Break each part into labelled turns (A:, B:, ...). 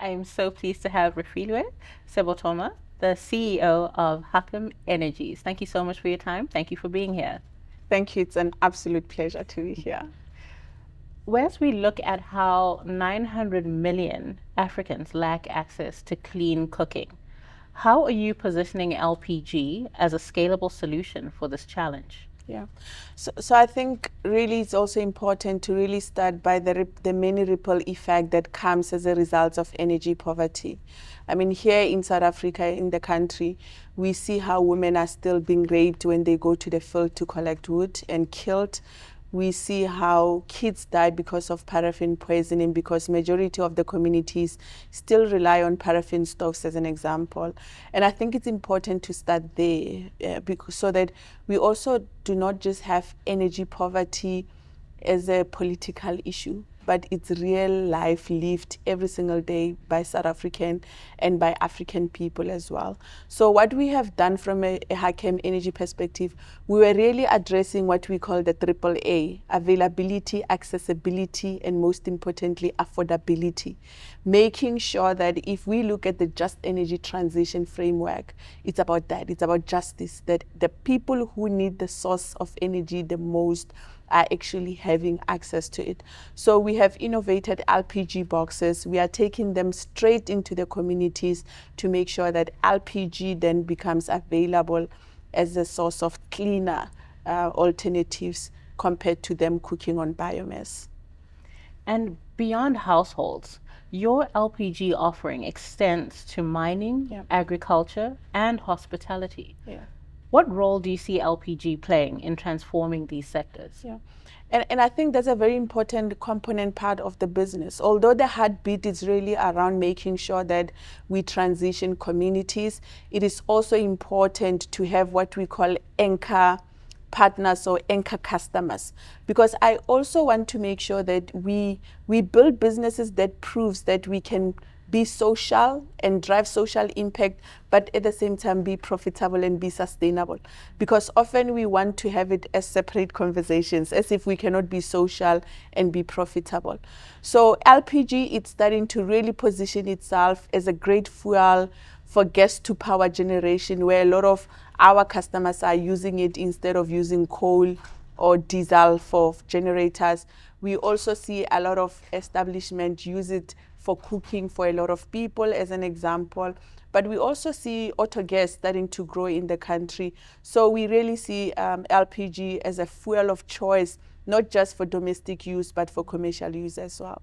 A: I'm so pleased to have Refilwe Sebothoma, the CEO of Hakem Energies. Thank you so much for your time. Thank you for being here.
B: Thank you. It's an absolute pleasure to be here.
A: Whereas we look at how 900 million Africans lack access to clean cooking, how are you positioning LPG as a scalable solution for this challenge?
B: Yeah. So I think really it's also important to really start by the many ripple effect that comes as a result of energy poverty. I mean, here in South Africa, in the country, we see how women are still being raped when they go to the field to collect wood and killed. We see how kids die because of paraffin poisoning, because majority of the communities still rely on paraffin stoves as an example. And I think it's important to start there so that we also do not just have energy poverty as a political issue, but it's real life lived every single day by South African and by African people as well. So what we have done from a Hakem Energy perspective, we were really addressing what we call the triple A: availability, accessibility, and most importantly, affordability. Making sure that if we look at the just energy transition framework, it's about that. It's about justice, that the people who need the source of energy the most are actually having access to it. So we have innovated LPG boxes. We are taking them straight into the communities to make sure that LPG then becomes available as a source of cleaner alternatives compared to them cooking on biomass.
A: And beyond households, your LPG offering extends to mining, agriculture, and hospitality. What role do you see LPG playing in transforming these sectors?
B: And I think that's a very important component part of the business. Although the heartbeat is really around making sure that we transition communities, it is also important to have what we call anchor partners or anchor customers, because I also want to make sure that we build businesses that proves that we can be social and drive social impact, but at the same time be profitable and be sustainable. Because often we want to have it as separate conversations, as if we cannot be social and be profitable. So LPG, it's starting to really position itself as a great fuel for gas to power generation, where a lot of our customers are using it instead of using coal or diesel for generators. We also see a lot of establishments use it for cooking for a lot of people, as an example. But we also see auto gas starting to grow in the country. So we really see LPG as a fuel of choice, not just for domestic use, but for commercial use as well.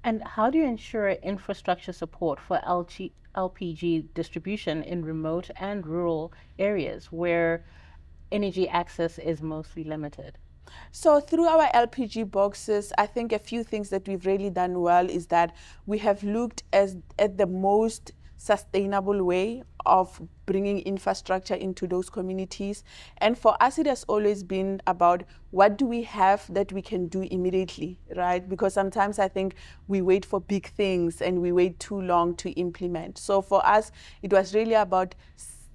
A: And how do you ensure infrastructure support for LPG distribution in remote and rural areas where energy access is mostly limited?
B: So through our LPG boxes, I think a few things that we've really done well is that we have looked at the most sustainable way of bringing infrastructure into those communities. And for us, it has always been about what do we have that we can do immediately, right? Because sometimes I think we wait for big things and we wait too long to implement. So for us, it was really about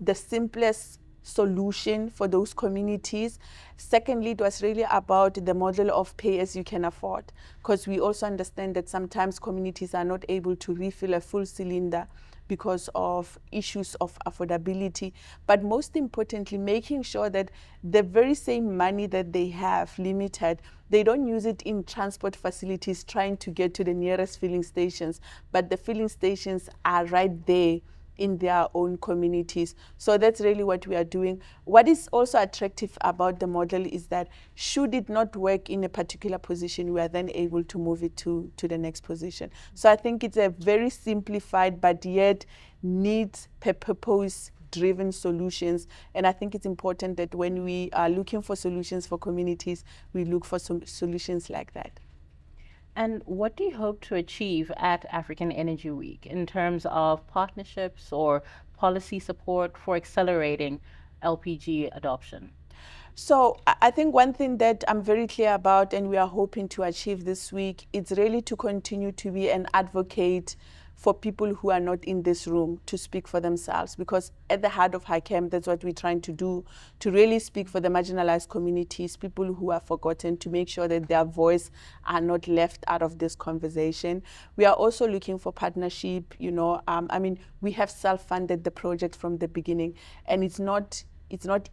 B: the simplest solution for those communities. Secondly, it was really about the model of pay as you can afford, because we also understand that sometimes communities are not able to refill a full cylinder because of issues of affordability. But most importantly, making sure that the very same money that they have limited, they don't use it in transport facilities trying to get to the nearest filling stations, but the filling stations are right there in their own communities. So that's really what we are doing. What is also attractive about the model is that should it not work in a particular position, we are then able to move it to the next position. So I think it's a very simplified but yet needs purpose driven solutions. And I think it's important that when we are looking for solutions for communities, we look for some solutions like that.
A: And what do you hope to achieve at African Energy Week in terms of partnerships or policy support for accelerating LPG adoption?
B: So I think one thing that I'm very clear about and we are hoping to achieve this week is really to continue to be an advocate for people who are not in this room to speak for themselves, because at the heart of Hakem, that's what we're trying to do, to really speak for the marginalized communities, people who are forgotten, to make sure that their voice are not left out of this conversation. We are also looking for partnership, you know. I mean, we have self-funded the project from the beginning, and it's not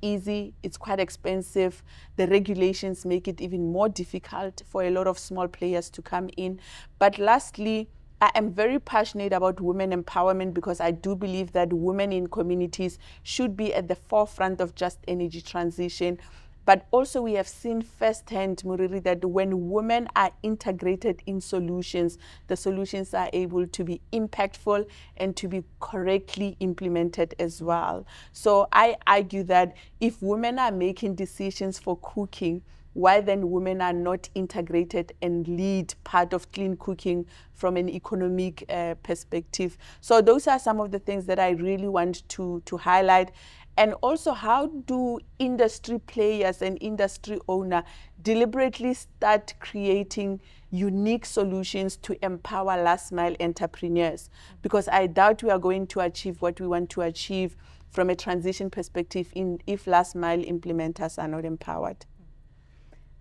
B: easy, it's quite expensive. The regulations make it even more difficult for a lot of small players to come in. But lastly, I am very passionate about women empowerment, because I do believe that women in communities should be at the forefront of just energy transition. But also we have seen firsthand, Muriri, that when women are integrated in solutions, the solutions are able to be impactful and to be correctly implemented as well. So I argue that if women are making decisions for cooking, why then women are not integrated and lead part of clean cooking from an economic perspective. So those are some of the things that I really want to highlight. And also, how do industry players and industry owners deliberately start creating unique solutions to empower last mile entrepreneurs? Because I doubt we are going to achieve what we want to achieve from a transition perspective if last mile implementers are not empowered.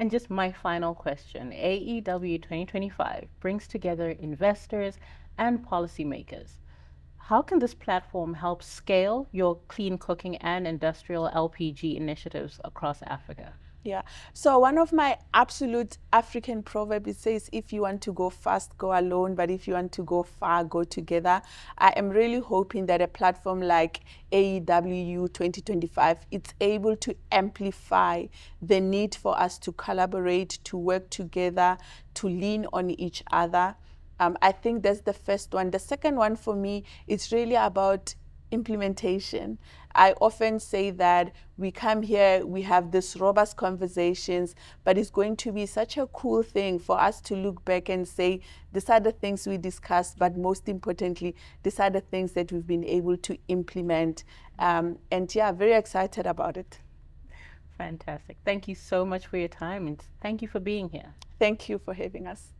A: And just my final question, AEW 2025 brings together investors and policymakers. How can this platform help scale your clean cooking and industrial LPG initiatives across Africa?
B: Yeah. So one of my absolute African proverbs says, if you want to go fast, go alone, but if you want to go far, go together. I am really hoping that a platform like AEW 2025, it's able to amplify the need for us to collaborate, to work together, to lean on each other. I think that's the first one. The second one for me, it's really about implementation. I often say that we come here, we have this robust conversations, but it's going to be such a cool thing for us to look back and say, these are the things we discussed, but most importantly, these are the things that we've been able to implement. And yeah, very excited about it.
A: Fantastic. Thank you so much for your time, and thank you for being here.
B: Thank you for having us.